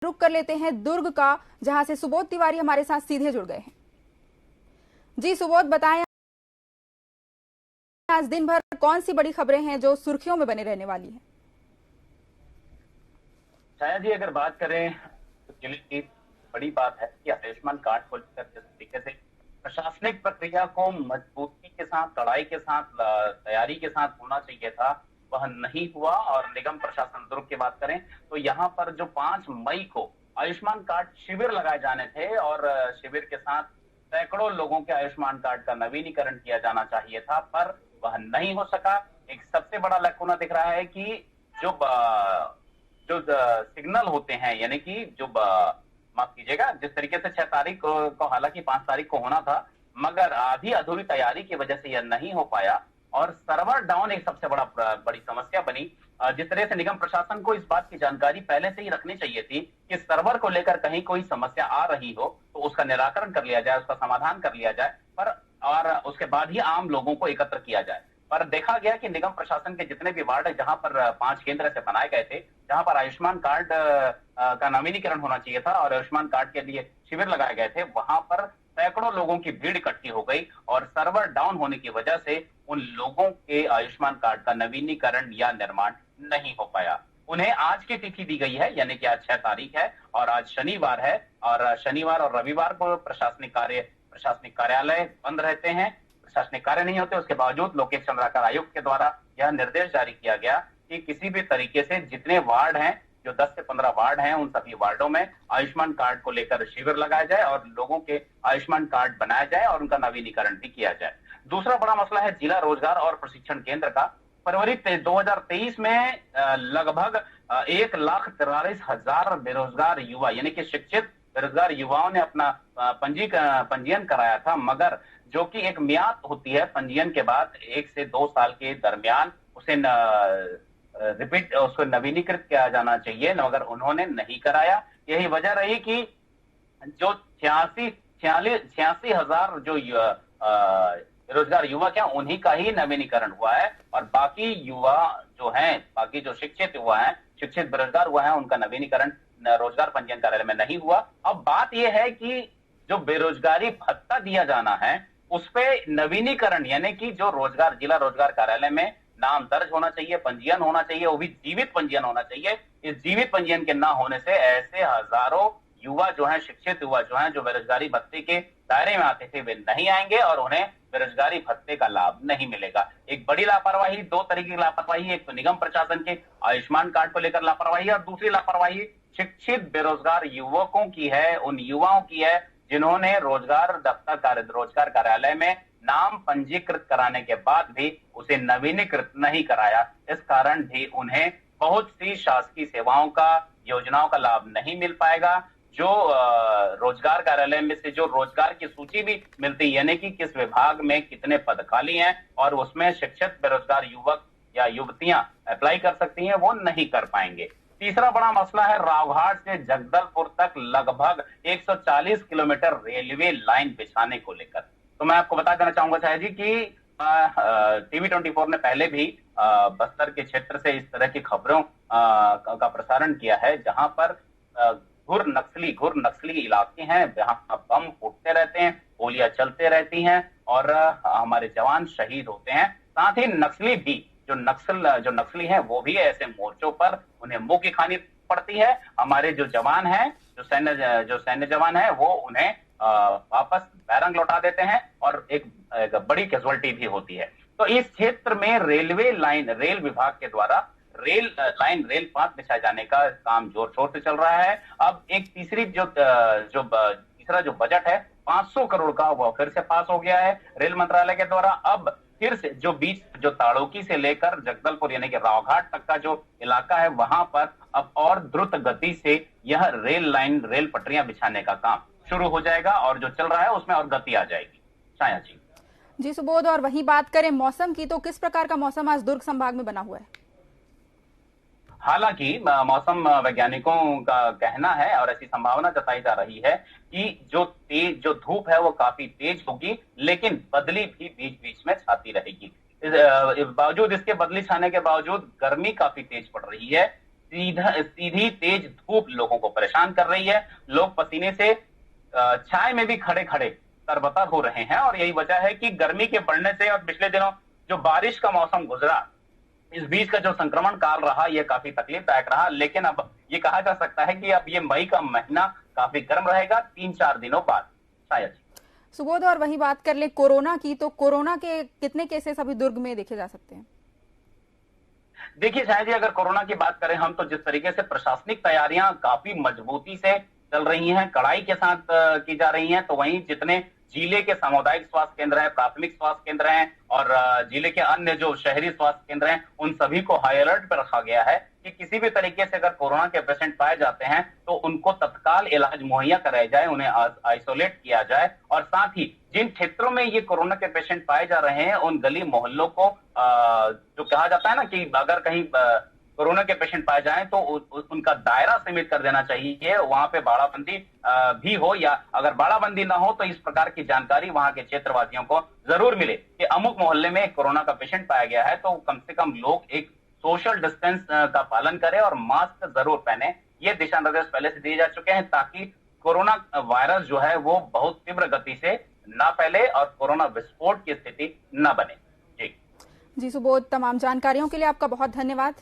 रुक कर लेते हैं दुर्ग का, जहां से सुबोध तिवारी हमारे साथ सीधे जुड़ गए हैं। जी सुबोध, बताएं आज दिन भर कौन सी बड़ी खबरें हैं जो सुर्खियों में बने रहने वाली हैं? छाया जी, अगर बात करें तो जिले की बड़ी बात है कि आयुष्मान कार्ड को लेकर जिस तरीके से प्रशासनिक प्रक्रिया को मजबूती के साथ, कड़ाई के साथ, तैयारी के साथ होना चाहिए था, वह नहीं हुआ। और निगम प्रशासन दुर्ग की बात करें तो यहाँ पर जो 5 मई को आयुष्मान कार्ड शिविर लगाए जाने थे और शिविर के साथ सैकड़ों लोगों के आयुष्मान कार्ड का नवीनीकरण किया जाना चाहिए था, पर वह नहीं हो सका। एक सबसे बड़ा लकुना दिख रहा है कि जो जो सिग्नल होते हैं, यानी कि जो माफ कीजिएगा, जिस तरीके से 6 तारीख को हालांकि 5 तारीख को होना था, मगर आधी अधूरी तैयारी की वजह से यह नहीं हो पाया और सर्वर डाउन एक सबसे बड़ी समस्या बनी। जिस तरह से निगम प्रशासन को इस बात की जानकारी पहले से ही रखनी चाहिए थी कि सर्वर को लेकर कहीं कोई समस्या आ रही हो तो उसका निराकरण कर लिया जाए, उसका समाधान कर लिया जाए, पर और उसके बाद ही आम लोगों को एकत्र किया जाए। पर देखा गया कि निगम प्रशासन के जितने भी वार्ड है, जहां पर 5 केंद्र से बनाए गए थे, जहां पर आयुष्मान कार्ड का नवीनीकरण होना चाहिए था और आयुष्मान कार्ड के लिए शिविर लगाए गए थे, वहां पर सैकड़ों लोगों की भीड़ इकट्ठी हो गई और सर्वर डाउन होने की वजह से उन लोगों के आयुष्मान कार्ड का नवीनीकरण या निर्माण नहीं हो पाया। उन्हें आज की तिथि दी गई है, यानी कि आज 6 तारीख है और आज शनिवार है, और शनिवार और रविवार को प्रशासनिक कार्यालय बंद रहते हैं, प्रशासनिक कार्य नहीं होते। उसके बावजूद लोकेश चंद्राकर आयुक्त के द्वारा यह निर्देश जारी किया गया कि किसी भी तरीके से जितने वार्ड हैं, जो 10 से 15 वार्ड हैं, उन सभी वार्डों में आयुष्मान कार्ड को लेकर शिविर लगाया जाए और लोगों के आयुष्मान कार्ड बनाया जाए और उनका नवीनीकरण भी किया जाए। दूसरा बड़ा मसला है जिला रोजगार और प्रशिक्षण केंद्र का। फरवरी 2023 में लगभग 1,43,000 बेरोजगार युवा, यानी कि शिक्षित बेरोजगार युवाओं ने अपना पंजीयन कराया था, मगर जो कि एक मियाद होती है पंजीयन के बाद 1 से 2 साल के दरमियान उसे रिपीट उसको नवीनीकृत किया जाना चाहिए, मगर उन्होंने नहीं कराया। यही वजह रही कि जो 86,000 जो बेरोजगार युवक हैं, उन्हीं का ही नवीनीकरण हुआ है और बाकी युवा जो हैं, बाकी जो शिक्षित युवा हैं, शिक्षित बेरोजगार हुआ है, उनका नवीनीकरण रोजगार पंजीयन कार्यालय में नहीं हुआ। अब बात यह है कि जो बेरोजगारी भत्ता दिया जाना है उस पे नवीनीकरण, यानी कि जो रोजगार जिला रोजगार कार्यालय में नाम दर्ज होना चाहिए, पंजीयन होना चाहिए, वो भी जीवित पंजीयन होना चाहिए। इस जीवित पंजीयन के ना होने से ऐसे हजारों युवा जो हैं, शिक्षित युवा जो हैं, जो बेरोजगारी भत्ते के दायरे में आते थे, वे नहीं आएंगे और उन्हें बेरोजगारी भत्ते का लाभ नहीं मिलेगा। एक बड़ी लापरवाही, 2 तरीके की लापरवाही, एक तो निगम प्रशासन के आयुष्मान कार्ड को लेकर लापरवाही और दूसरी लापरवाही शिक्षित बेरोजगार युवकों की है, उन युवाओं की है जिन्होंने रोजगार कार्यालय में नाम पंजीकृत कराने के बाद भी उसे नवीनीकृत नहीं कराया। इस कारण भी उन्हें बहुत सी शासकीय सेवाओं का, योजनाओं का लाभ नहीं मिल पाएगा। जो रोजगार कार्यालय में से जो रोजगार की सूची भी मिलती है, यानी कि किस विभाग में कितने पद खाली हैं और उसमें शिक्षित बेरोजगार युवक या युवतियां अप्लाई कर सकती हैं, वो नहीं कर पाएंगे। तीसरा बड़ा मसला है रावघाट से जगदलपुर तक लगभग 140 किलोमीटर रेलवे लाइन बिछाने को लेकर। तो मैं आपको बता देना चाहूंगा शायद जी कि टीवी 24 ने पहले भी बस्तर के क्षेत्र से इस तरह की खबरों का प्रसारण किया है, जहां पर घुर नक्सली इलाके हैं, जहां बम फूटते रहते हैं, गोलियां चलते रहती हैं और हमारे जवान शहीद होते हैं। साथ ही नक्सली भी जो नक्सली हैं, वो भी ऐसे मोर्चों पर उन्हें मुंह की खानी पड़ती है। हमारे जो जवान हैं, जो सैन्य जवान हैं, वो उन्हें वापस बैरंग लौटा देते हैं और एक बड़ी कैजुअल्टी भी होती है। तो इस क्षेत्र में रेल विभाग के द्वारा रेल पाथ बिछाए जाने का काम जोर शोर से चल रहा है। अब एक तीसरा जो बजट है 500 करोड़ का, वो फिर से पास हो गया है रेल मंत्रालय के द्वारा। अब फिर से जो ताड़ोकी से लेकर जगदलपुर यानी कि रावघाट तक का जो इलाका है, वहां पर अब और द्रुत गति से यह रेल पटरियां बिछाने का काम शुरू हो जाएगा और जो चल रहा है उसमें और गति आ जाएगी। छाया जी। जी सुबोध, और वहीं बात करें मौसम की, तो किस प्रकार का मौसम आज दुर्ग संभाग में बना हुआ है? हालांकि मौसम वैज्ञानिकों का कहना है और ऐसी संभावना जताई जा रही है कि जो धूप है वो काफी तेज होगी, लेकिन बदली भी बीच बीच में छाती रहेगी। बावजूद इसके बदली छाने के बावजूद गर्मी काफी तेज पड़ रही है। सीधी तेज धूप लोगों को परेशान कर रही है। लोग पसीने से छाए में भी खड़े खड़े तरबतर हो रहे हैं और यही वजह है कि गर्मी के बढ़ने से और पिछले दिनों जो बारिश का मौसम गुजरा, इस बीच का जो संक्रमण काल रहा, यह काफी तकलीफदायक रहा। लेकिन अब ये कहा जा सकता है कि अब ये मई का महीना काफी गर्म रहेगा 3-4 दिनों बाद शायद। सुबोध, और वही बात कर ले कोरोना की, तो कोरोना के कितने केसेस अभी दुर्ग में देखे जा सकते हैं? देखिए शायद जी, अगर कोरोना की बात करें हम, तो जिस तरीके से प्रशासनिक तैयारियां काफी मजबूती से चल रही हैं, कड़ाई के साथ की जा रही हैं, तो वहीं जितने जिले के सामुदायिक स्वास्थ्य केंद्र हैं, प्राथमिक स्वास्थ्य केंद्र हैं और जिले के अन्य जो शहरी स्वास्थ्य केंद्र हैं, उन सभी को हाई अलर्ट पर रखा गया है कि किसी भी तरीके से अगर कोरोना के पेशेंट पाए जाते हैं तो उनको तत्काल इलाज मुहैया कराया जाए, उन्हें आइसोलेट किया जाए और साथ ही जिन क्षेत्रों में ये कोरोना के पेशेंट पाए जा रहे हैं उन गली मोहल्लों को जो कहा जाता है ना कि अगर कहीं कोरोना के पेशेंट पाए जाएं तो उनका दायरा सीमित कर देना चाहिए, वहां पे बाड़ाबंदी भी हो, या अगर बाड़ाबंदी ना हो तो इस प्रकार की जानकारी वहां के क्षेत्रवासियों को जरूर मिले कि अमुक मोहल्ले में कोरोना का पेशेंट पाया गया है, तो कम से कम लोग एक सोशल डिस्टेंस का पालन करें और मास्क जरूर पहने। ये दिशा निर्देश पहले से दिए जा चुके हैं ताकि कोरोना वायरस जो है वो बहुत तीव्र गति से ना फैले और कोरोना विस्फोट की स्थिति न बने। जी सुबोध, तमाम जानकारियों के लिए आपका बहुत धन्यवाद।